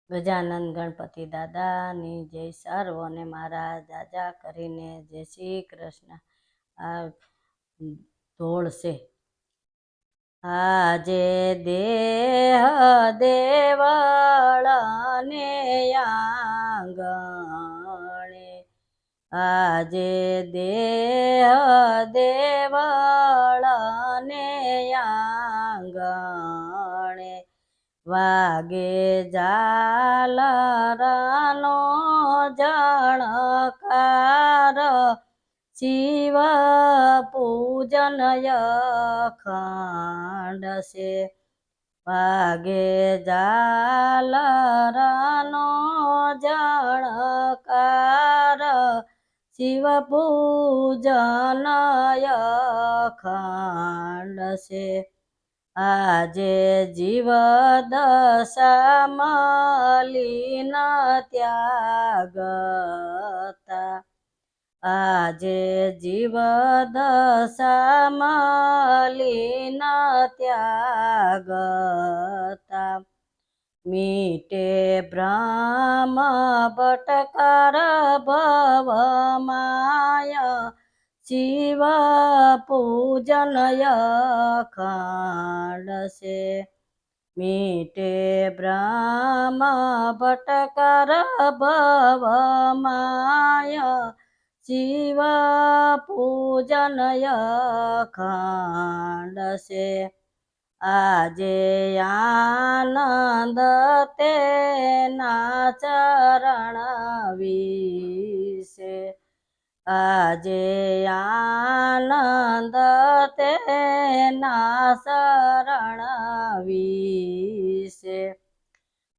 ગજાનંદ ગણપતિ દાદાની જય. સર્વોને મારા જાજા કરીને જય શ્રી કૃષ્ણ. આ ધોળ છે. આજે દેહ દેવળને આંગણે, આજે દેહ દેવળને આંગણે, વાગે ઝાલરનો ઝણકાર, શિવ પૂજન અખંડ છે. વાગે ઝાલરનો ઝણકાર, શિવ પૂજન અખંડ છે. આજે જીવ દશા મલિન ત્યાગતા, આજે જીવ દશા મલિન ત્યાગતા, મીટે ભ્રમ ભટકાર ભવ માય, શિવ પૂજન અખંડ છે. મીટે ભ્રમ ભટકાર ભવ માય, શિવ પૂજન અખંડ છે. આજે આનંદ તેના ચરણ વિશે, આજે આનંદ તેના શરણ વિશે,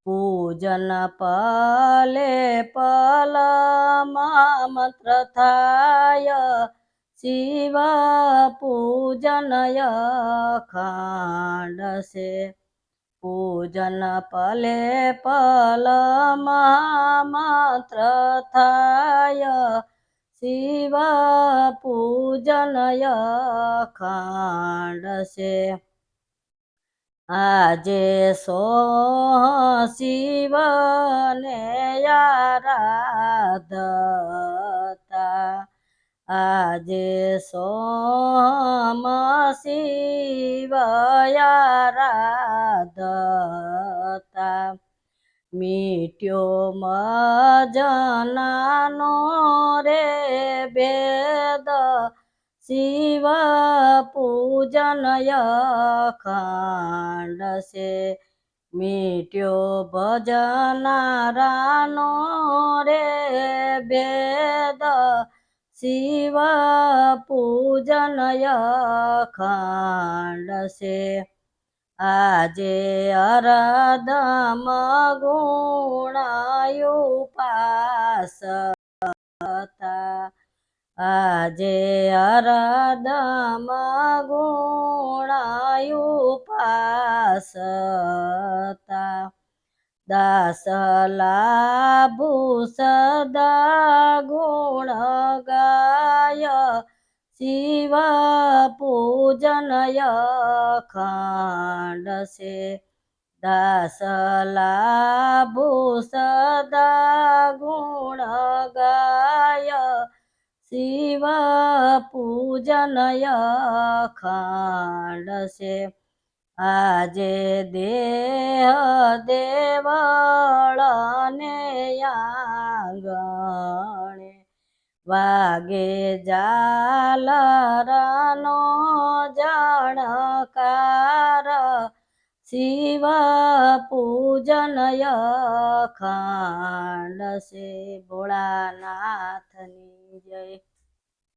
પૂજન પલે પલ મંત્ર થાય, શિવ પૂજન અખંડ છે. પૂજન પલે પલ મંત્ર થાય, શિવ પૂજન અખંડ છે. આજે શિવને આરાધતા, આજે શિવ આરાધતા, મીટ્યો મજનાનો રે ભેદ, શિવ પૂજન અખંડ છે. મીટ્યો ભજનારાનો રે ભેદ, શિવ પૂજન અખંડ છે. આજે અરદમ ગુણ ઉપાસતા, આજે અરદમ ગુણ ઉપાસતા, દાસ લાભુ સદા ગુણ ગાય, શિવ પૂજન અખંડ છે. દાસ લાભુ સદા ગુણ ગાય, શિવ પૂજન અખંડ છે. આજે દેહ દેવળને આંગણે, વાગે ઝાલરનો ઝણકાર, શિવ પૂજન અખંડ છે. ભોળાનાથની જય.